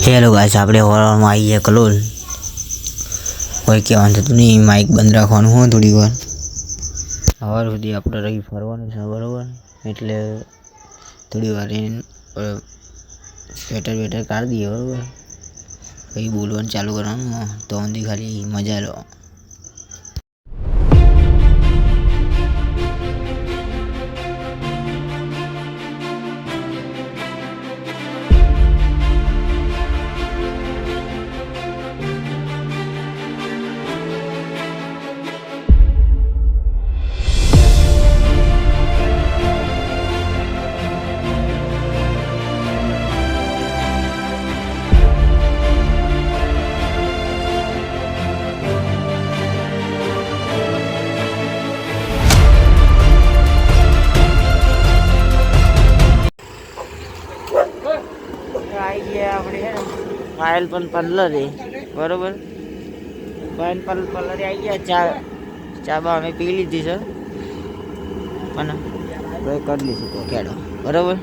Hello guys, આપણે હોરમાં આવી ગયા કલોલ. કોઈ કહેવાનું થતું નહીં, માઇક બંધ રાખવાનું હોય થોડી વાર. સવાર સુધી આપણે રહી ફરવાનું છે બરાબર, એટલે થોડી વાર સ્વેટર વેટર કાઢી દઈએ બરાબર. પછી બોલવાનું ચાલુ કરવાનું, તો અંદી ખાલી મજા લો. પાયલ પણ પાર્લર બરોબર, પાયલ પાર્લરે આવી ગયા. ચા બા અમે પી લીધી છે, પણ કરી લઈશું તો કેડો બરોબર.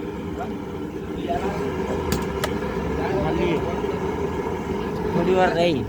થોડી વાર રહી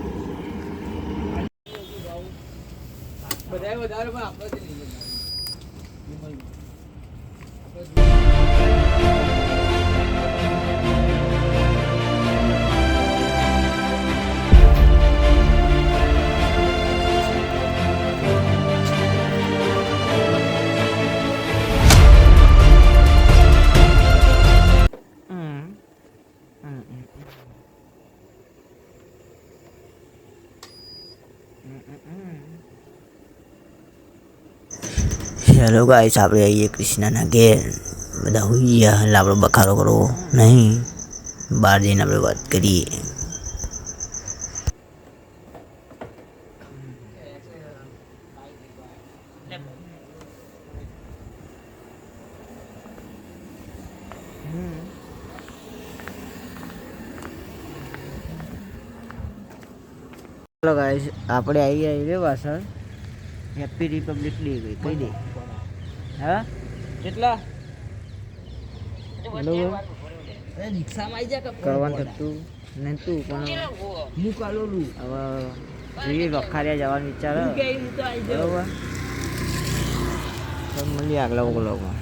હેલો ગાઈસ, આપણે આવીએ કૃષ્ણના ઘેર. બધા હોઈ ગયા એટલે આપણે બખારો કરવો નહીં, બહાર જઈને આપણે વાત કરીએ. હેલો ગાઈસ, આપણે આવી ગયા પાછળ. હેપી રિપબ્લિક ડે કહી દે. હા કેટલા કરવાનું થતું ને તું પણ હવે જોઈએ વખારિયા જવાનું વિચાર બરોબર. મળીએ આગલા વ્લોગમાં.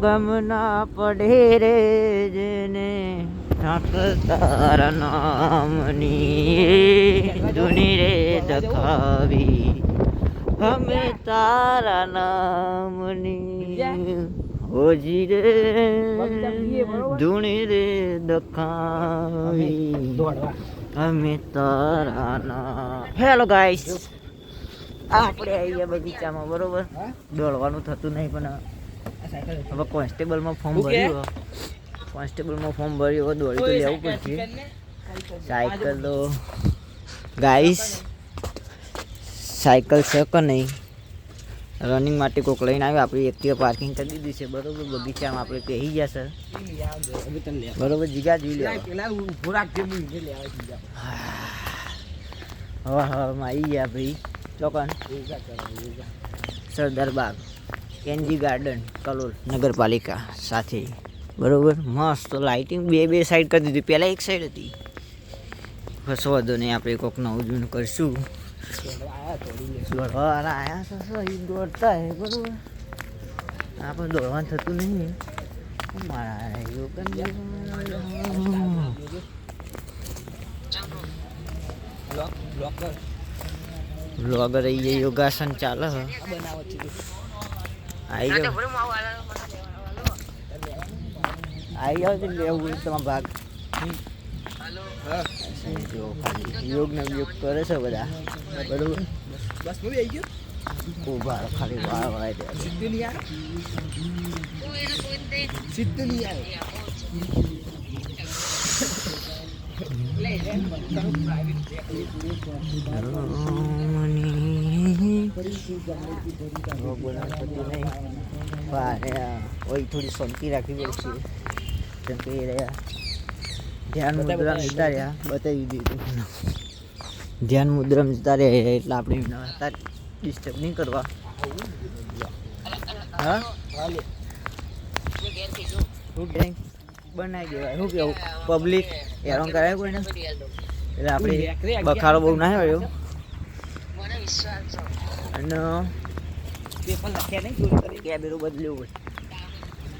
ગમના પડે રે જેને તારા નામની ધૂની રે દખાવી, અમે તારા નામની હોજી રે ધૂની રે દખાવી, અમે તારા નામ. હેલો ગાઈસ, આપણે આવી ગયા બગીચામાં બરોબર. દોડવાનું થતું નહીં, પણ હવે કોન્સ્ટેબલમાં ફોર્મ ભર્યું. કોન્સ્ટેબલમાં ફોર્મ ભર્યું, હવે દોડી તો લેવું પડશે. સાયકલ તો ગાઈસ, સાયકલ છે કે નહીં, રનિંગ માટે કોક લઈને આવ્યો. આપણી એક્ટિવા પાર્કિંગ કરી દીધી છે બરોબર. બગીચામાં આપણે પહેરી ગયા છે બરોબર. જીગા જોઈ લે. હવામાં આવી ગયા ભાઈ. ચોકન સરદાર બાગ, એનજી ગાર્ડન, કલોલ નગરપાલિકા સાથે બરોબર. મસ્ત લાઇટિંગ બે સાઈડ કરી દીધી. પહેલાં એક સાઈડ હતી. બસ વાંધો નહીં, આપણે કોઈક નવું જૂનું કરીશું. દોડવાવાળા આવ્યા છે, દોડતા હે બરોબર. આપણે દોડવાનું થતું નહીં. મારા બ્લોગર આવી જાય, યોગાસન ચાલે હ. આવી જાઓ તો લેવું તમારા ભાગ. યોગ ને યોગ કરે છે બધા બરોબર. બસ આવી ગયો. ઉભા ખાલી વાળ વાળાઈ દે સીધું નહીં આવે સીધું નહીં આવે થોડી શાંતિ રાખવી પડશે કેમ કે ધ્યાન મુદ્રા જતા રહ્યા બતાવી દીધું ધ્યાન મુદ્રા જતા રહ્યા એટલે આપણે ડિસ્ટર્બ નહીં કરવા હા બનાવી દેવાય શું કેવું પબ્લિક હેરાન કરાય કોઈને એટલે આપણે બખાડો બહુ ના આવ્યો અને પેપર લખ્યા નહીં ચોરી કરી કેમેરો બદલ્યો હોય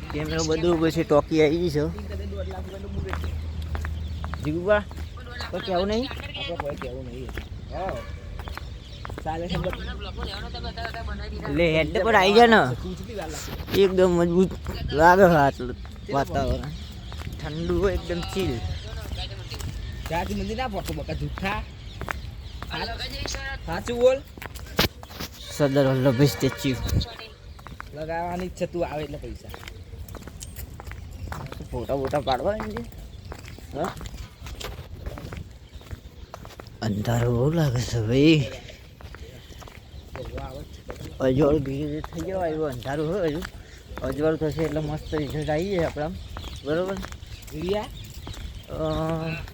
કેમેરો બદલવું પછી ટોકી આવી છે જીગુબા કોઈ કહેવું નહીં આપણે કોઈ કહેવું નહીં એટલે હેડ પર આવી જાય ને એકદમ મજબૂત લાગે આટલું વાતાવરણ ઠંડુ હોય એકદમ ચીલ ત્યાંથી મંદિર ના પડતો બકા જૂઠા સાચું બોલ સરદાર વલ્લભભાઈ સ્ટેચ્યુ લગાવવાની ઈચ્છા તું આવે એટલે પૈસા ફોટા બોટા પાડવા એમ હા અંધારું બહુ લાગે છે ભાઈ અજવાળું ધીરે થઈ ગયો આવ્યું અંધારું હોય હજુ અજવાળું થશે એટલે મસ્ત રિઝલ્ટ આવી જાય આપણા બરોબર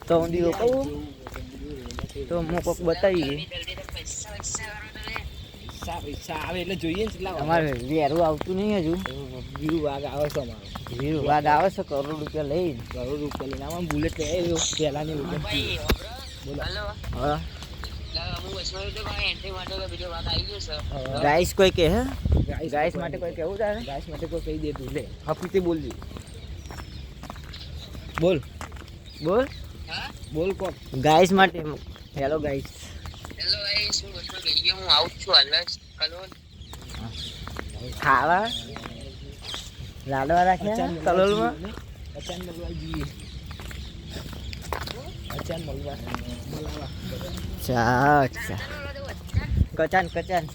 તો હું દીવો કહું તો હું કોઈક બતાવીએ પૈસા આવે એટલે જોઈએ ને કેટલા અમારે વેરું આવતું નહીં હજુ વીરુ વાઘ આવે છે અમારો વીરુ વાઘ આવે છે કરોડ રૂપિયા લઈને આમાં બુલેટ લઈ આવ્યો પહેલાની બોલો હા ગાઈસ કોઈ કે હે ગાઈસ માટે કોઈ કેવું તારે ગાઈસ માટે કોઈ કહી દે તું લે હફીતે બોલજી બોલ બોલ બોલ કોક ગાઈસ માટે હેલો ગાઈસ હું આવું છું કલોલ ખાવા લાડવા રાખ્યા કલોલમાં અચાન મળવા જઈએ અચાન મળવા ચા અચ્છા કચાન કચાન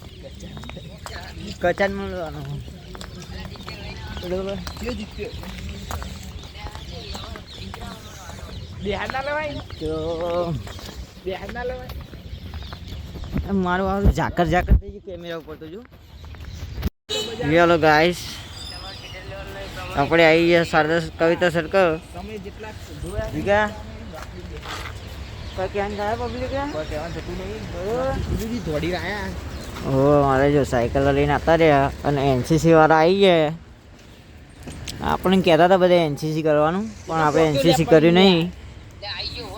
કચાન મળવાનું બરોબર બિહાર ના લેવાય તો બિહાર ના લેવાય મારું આવું ઝાકર ઝાકર થઈ ગયું કેમેરા ઉપર તો જો હેલો ગાઈસ આપણે આવી ગયા શારદા કવિતા સર્કલ તમે જેટલા જોયા જીગા કોઈ ક્યાં જાય પબ્લિક કોઈ કહેવાનું થતું નહીં બરોબર દોડી રહ્યા ઓ મારે જો સાયકલ લઈને આવતા રહ્યા અને એનસીસી વાળા આવી ગયા આપણને કહેતા હતા બધા એનસીસી કરવાનું પણ આપણે એનસીસી કર્યું નહીં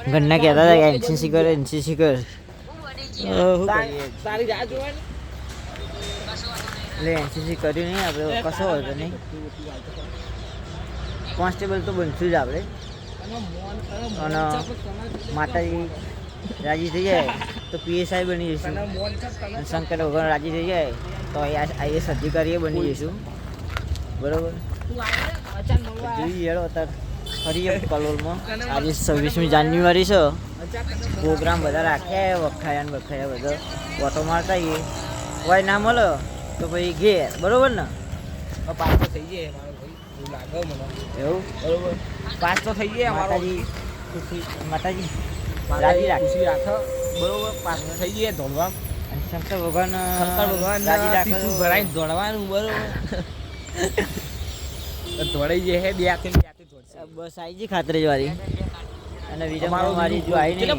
ઘરના કહેતા હતા કે એનસીસી કર એનસીસી કર તારી રાહ જોવાની એટલે એનસીસી કર્યું નહીં આપણે કશો હતો નહીં કોન્સ્ટેબલ તો બનશું જ આપણે અને માતાજી રાજી થઈ જાય તો પીએસઆઈ બની જઈશું અને શંકર ભગવાન રાજી થઈ જાય તો આઈએસ અધિકારીએ બની જઈશું બરાબર જોઈએ હેડો અત્યારે ફરી કલોલમાં આજે 26મી જાન્યુઆરી છે પ્રોગ્રામ બધા રાખ્યા વખાયા ને બખાયા બધા ઓટો મારતા આવીએ કોઈ ના મળે તો પછી ઘેર બરોબર ને પાસ તો થઈ જાય મારો ભાઈ એવું લાગે મને એવું બરોબર પાસ તો થઈ જાય માતાજી ખુશી માતાજી રાજી ખુશી રાખો બરોબર પાસ તો થઈ જાય ધોળવા અને શંકર ભગવાન રાજી રાખો ભરાઈ ધોળવાનું બરોબર ધોળાઈ જાય હે બે હાથે બસ આવી ગઈ ખાતરેજ વાળી અને વિજય મારી જો આવી નહીં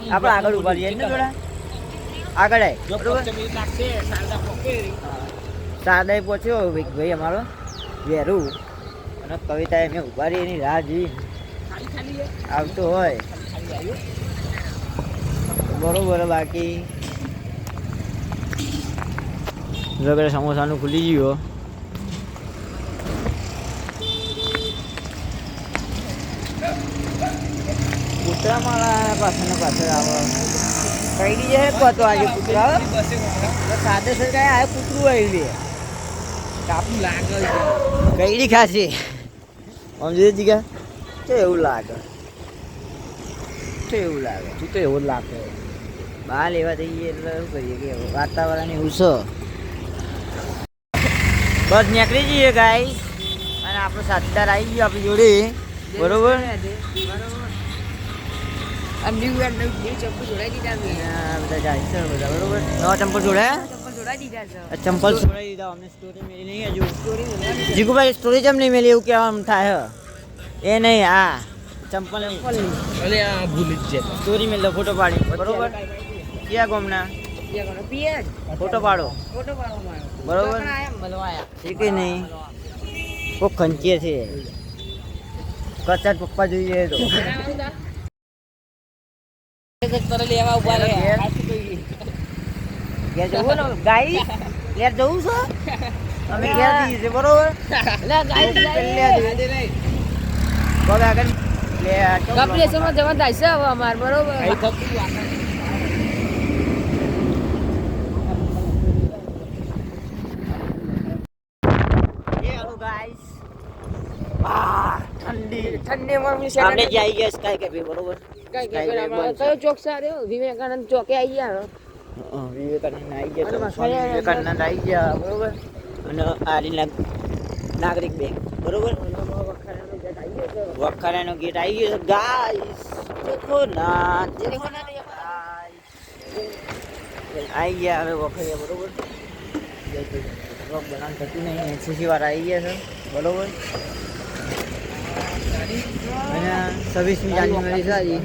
આપણે આગળ ઉભા રહીએ ને થોડા આગળ આવી બરોબર સાદાઈ પહોંચ્યો ભાઈ અમારો વેરું અને કવિતા એમ ઉભા રહી એની રાહ જોઈ આવતો હોય બરોબર બાકી વગેરે સમોસાનું ખુલી ગયો કૂતરા મારા પાછળ પાછળ આવે કઈ જાય તો આજે કૂતરા સાદે સર કાંઈ આવે કૂતરું આવી કાપું લાગે કઈ ખાશે સમજી જીગા તો એવું લાગે એવું લાગે તું તો એવું જ લાગે બહાર લેવા જઈએ એટલે શું કરીએ કે વાતાવરણ એવું છે બસ નીકળી જઈએ ગાઈસ અને આપણો સાથીદાર આવી ગયો આપણી જોડે બરોબર આ ન્યુ ચપ્પુ જોડાઈ દીધા મેં. આ બધા જાય છે બધા બરોબર નવા ચંપલ જોડાયા ચપ્પલ જોડાઈ દીધા છે. આ ચંપલ છોડાવી દીધા અમને સ્ટોરી મેલી નહીં હજુ જીગુભાઈ સ્ટોરી જેમ નહીં મેલી એવું કહેવાનું થાય એ નહીં આ ચંપલ અલે આ ભૂલી જ જતા. સ્ટોરી મેલ ફોટો પાડી બરોબર ક્યાં ગામના પિયર ફોટો પાડો ફોટો પાડવામાં આવ્યો. બરોબર પણ આયા મળવા આયા. છે કે નહીં કોઈ ખંચીએ છે કચાટ પપ્પા જોઈએ તો તને લેવા ઉભા રહે. ઘેર. સાચું કહી. ઘેર જવું ને ગાઈસ ઘેર જવું છે અમે ઘેર જઈએ છીએ બરોબર લે ગાઈસ હવે આગળ લે કપલેશનમાં જવા થાય છે હવે અમાર બરોબર. હેલો ગાઈસ ઠંડી ઠંડીમાં બી આપણે જે આવી ગયા સ્કાય કેફે બરોબર કઈ કે અમારે કયો ચોક સારો વિવેકાનંદ ચોકે આવી ગયા. વિવેકાનંદ આવી ગયા અને તો સ્વામી વિવેકાનંદ આવી ગયા બરોબર અને આરીના નાગરિક બેંક બરોબર વખારાનો ગેટ આવી ગયો છે ગાઈસ દેખો ના દેખો ના આવી ગયા હવે વખરિયા બરોબર બ્લોગ બનાવવાનું થતું નહીં એનસીસી વાળા આવી ગયા છે બરોબર અને 26મી જાન્યુઆરી છે આજે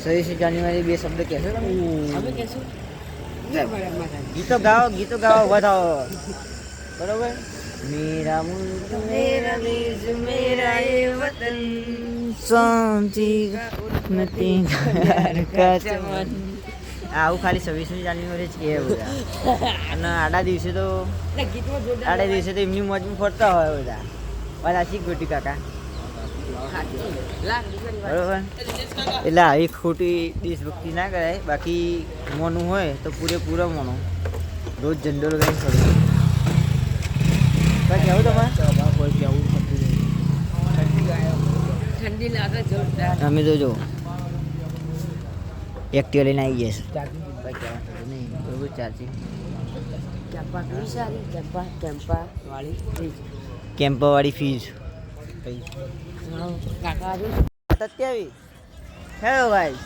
26મી જાન્યુઆરી બે શબ્દ કહેશો તમે અમે કહેશું ગીતો ગાઓ વધાવો બરોબર मेरा मुल्क मेरा देश मेरा ये वतन शांति उन्नति का चमन આવું ખાલી 26મી જાન્યુઆરી જ કહે બધા અને આડા દિવસે તો ગીતમાં જોરદાર આડા દિવસે તો એમની મોજમાં ફરતા હોય બધા બધા શીખ ગોટી કાકા બરોબર એટલે આવી ખોટી દેશભક્તિ ના કરાય બાકી મોનું હોય તો પૂરેપૂરો મોનો રોજ ઝંડો લગાવી ફરવું કઈ કેવું તમારે કોઈ કેવું ઠંડી લાગે જોરદાર. અમે તો જો એક્ટિવા લઈને આવી ગયા છે કઈ કહેવાનું નહીં બરોબર ચાર્જિંગ કેમ્પા કેવી સારી કેમ્પા વાળી કેમ્પાવાળી ફીસ કાકા આજે 27 હેલો ગાઈસ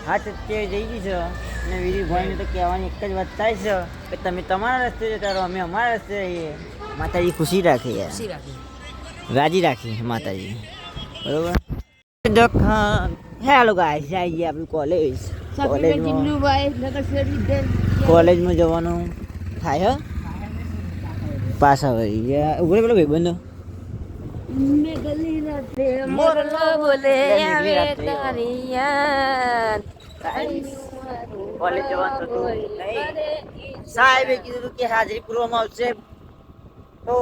હા 27 જઈ ગઈ છે અને વીરીભાઈને તો કહેવાની એક જ વાત થાય છે કે તમે તમારા રસ્તે જતા રહો અમે અમારા રસ્તે રહીએ માતાજી ખુશી રાખે યાર ખુશી રાખી. રાજી રાખી માતાજી બરોબર દખાન હેલો ગાઈસ આવી ગયા આપણી કોલેજમાં જવાનું થાય હ પાછા વળી ઉભરે પેલો ભાઈબંધો મોરલો બોલે આવે તારી યાદ કોલેજ જવાનું થતું નહીં સાહેબે કીધું કે હાજરી પૂરવામાં આવશે તો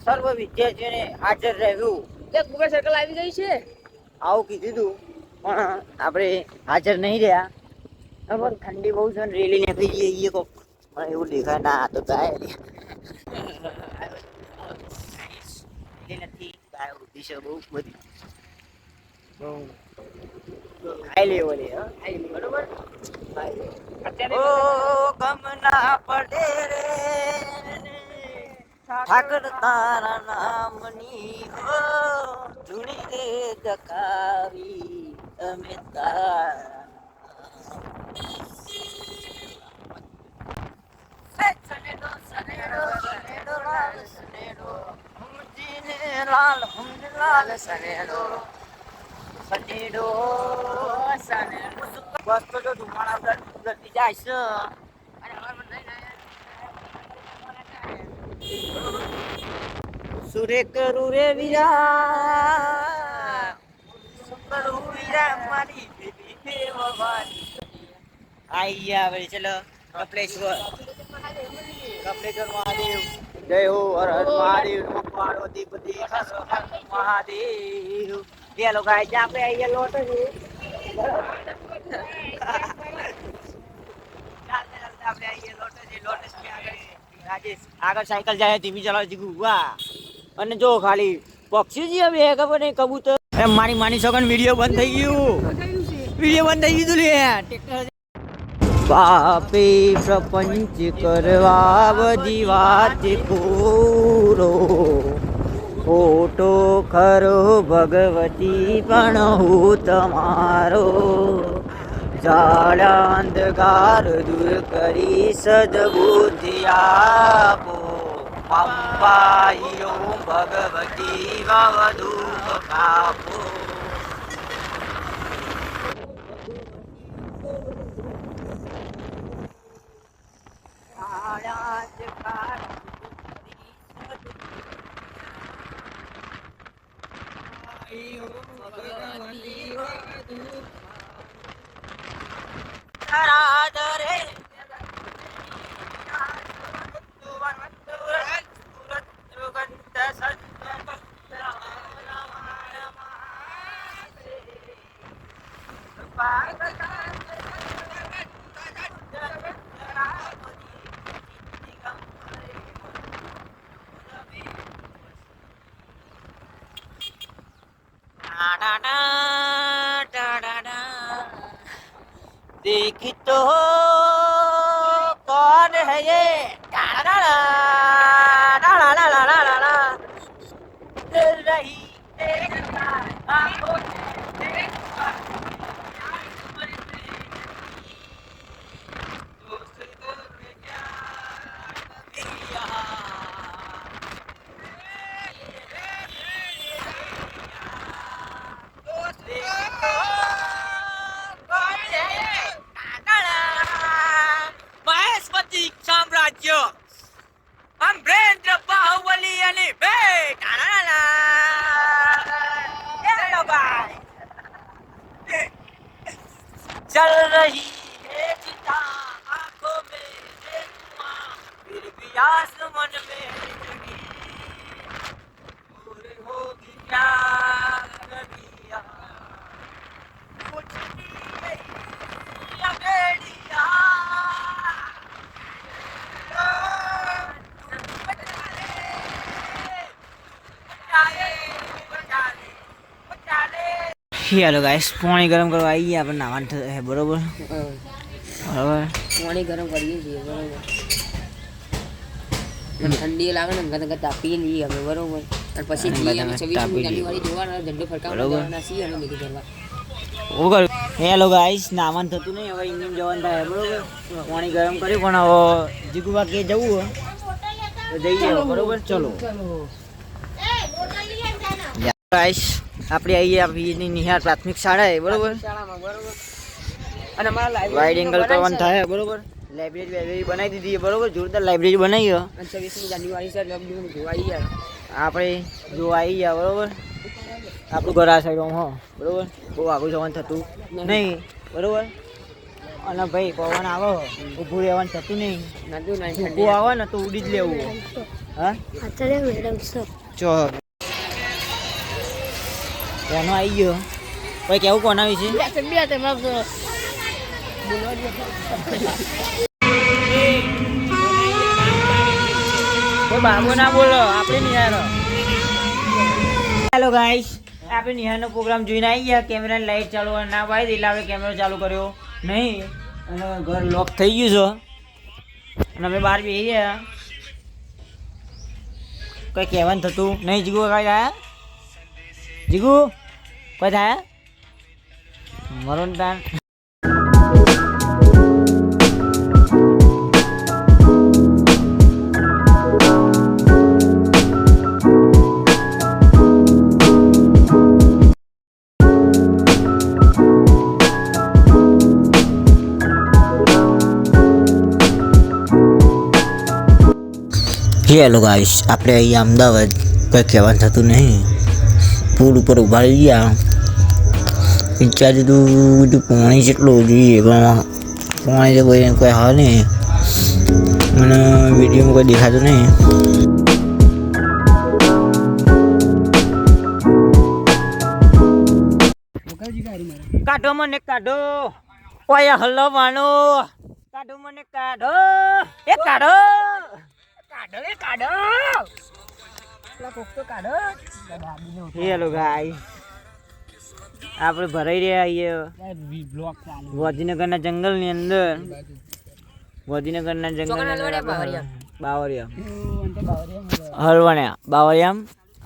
સર્વ વિદ્યાર્થીઓને હાજર રહેવું કુબેર સર્કલ આવી ગઈ છે. આવું કીધું હતું પણ આપણે હાજર નહીં રહ્યા પણ ઠંડી બહુ છે ને રેલી નીકળી જઈએ કોક મને એવું દેખાય ના આ તો ગાય નથી ગાય ઉધી છે બહુ બધી બહુ હાઈ લેવલે બરોબર ઓ ગમ ના પડે રે ઠાકર તારા નામની હો ધૂણી રે દકાવી અમે તારા લાલ હમ લાલ સનેડો સનેડો સનેડો બસ તો જો ધુમાડા ઉડતી જાય છે અને સુરે કરું રે વીરા કરું વીરા મારી બેબી દેવવાની આઈ ગયા હવે ચલો કપલેશ્વર મહાદેવ જય હો હર હર મહાદેવ પાર્વતી પતિ મહાદેવ ये लोग आए जहाँ पे आइए लोट આગળ સાયકલ જાય ધીમી ચલાવે જીગું વાહ અને જો ખાલી પક્ષી જે હવે ખબર નહીં કબૂતર મારી માની સગન વિડીયો બંધ થઈ ગયું વિડીયો બંધ થઈ ગયું લે ટ્રેક્ટર પાપી પ્રપંચ કરવા બધી વાત પૂરો ખોટો ખરો ભગવતી પણ હું તમારો જાળા અંધકાર દૂર કરી સદબુદ્ધિ આપો પંપાઈઓ ભગવતી વધુ કાપો देख तो कौन है ये दिल रही आंखों साम्राज्य अमरेंद्र बाहुबली आणि भेट चल रही है चिता आंखों में से धुआं फिर भी आस मन में जगी पूरे होगी क्या कबिया कुछ नहीं बेड़िया હેલો ગાઈસ પાણી ગરમ કરવા આવી ગયા આપણે નાવાનું થશે બરોબર બરોબર પાણી ગરમ કરીએ છીએ બરોબર ઠંડી લાગે ને ગંગા તાપી લઈએ અમે બરોબર અને પછી જઈએ અમે 26મી જાન્યુઆરી જોવાના ઝંડો ફરકાવવાના છીએ અને બધું કરવા ઓગર હેલો ગાઈસ નાવાનું થતું નહીં હવે ઇન્ડિયન જવાનું થાય બરોબર પાણી ગરમ કર્યું પણ હવે જીગુબા કે જવું તો જઈએ બરોબર ચલો ગાઈસ આપણે આવીએ આપણી નિહાર પ્રાથમિક શાળા એ બરોબર શાળામાં બરોબર અને મારા વાઇડ એંગલ કરવાનું થાય બરોબર લાઇબ્રેરી બનાવી દીધી બરોબર જોરદાર લાઇબ્રેરી બનાવી અને 26મી જાન્યુઆરી સર લગડું જોવા આવી આપણે જો આવી ગયા બરોબર આપણું ઘર આ સાઈડ હો બરોબર બહુ આગળ જવાનું થતું નહીં બરોબર અને ભાઈ પવન આવો ઊભું રહેવાનું થતું નહીં ઊભું આવે ને તો ઉડી જ લેવું હા ચો એનો આવી ગયો ભાઈ કેવું કોના વિશે કોઈ બાબુ ના બોલો આપણે નિહારો હેલો ગાઈસ આપણે નિહારનો પ્રોગ્રામ જોઈને આવી ગયા કેમેરાની લાઈટ ચાલુ ના પાડી એટલે આપણે કેમેરો ચાલુ કર્યો નહીં અને ઘર લોક થઈ ગયું છે અને અમે બહાર બેસી ગયા કંઈ કહેવાનું થતું નહીં જીગુ કાંઈ થાય જીગુ કોઈ થાય મરણ તાન હેલો ગાઈસ આપણે અહીંયા અમદાવાદ કંઈ કહેવાનું થતું નહીં પુલ ઉપર ઉભા રહી ગયા વિચાર્યું તું બધું પાણી જેટલું જોઈએ પણ પાણી તો કોઈ હા નહીં મને વિડીયોમાં કોઈ દેખાતું નહીં કાઢો મને કાઢો ઓય હલવાનો કાઢો મને કાઢો એ કાઢો કાઢો રે કાઢો પેલા કોક તો કાઢો હેલો ગાઈસ આપણે ભરાઈ રહ્યા છીએ વોજીનગરના જંગલની અંદર ગાંધીનગરના ચોકન જંગલ હલવાડિયા, બાવરિયા હલવાણિયા બાવરિયામ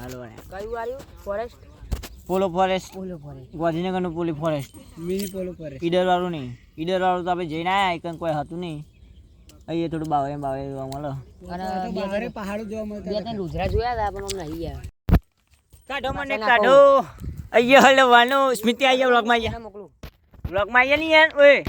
હલવાણિયા કયું આવ્યું ફોરેસ્ટ પોલો ફોરેસ્ટ ઓલો ફોરેસ્ટ ગાંધીનગરનું પોલી ફોરેસ્ટ મિની પોલો ફોરેસ્ટ. ઈડર વાળું નહીં, ઈડર વાળું તો આપણે જઈને આવ્યા એકન કોઈ હતું નહીં. અહીંયા થોડું બાવરિયા જોવા મળે. અને બહારે પહાડો જોવા બે મળતા ત્રણ રુદ્રા જોયા હતા પણ અમને નહીં ગયા કાઢો મને કાઢો અહીંયા હલવાનું સ્મિતિ આવી જાવ બ્લોગમાં આવી એને મોકલું બ્લોગમાં આવી જા ને યાર ઓય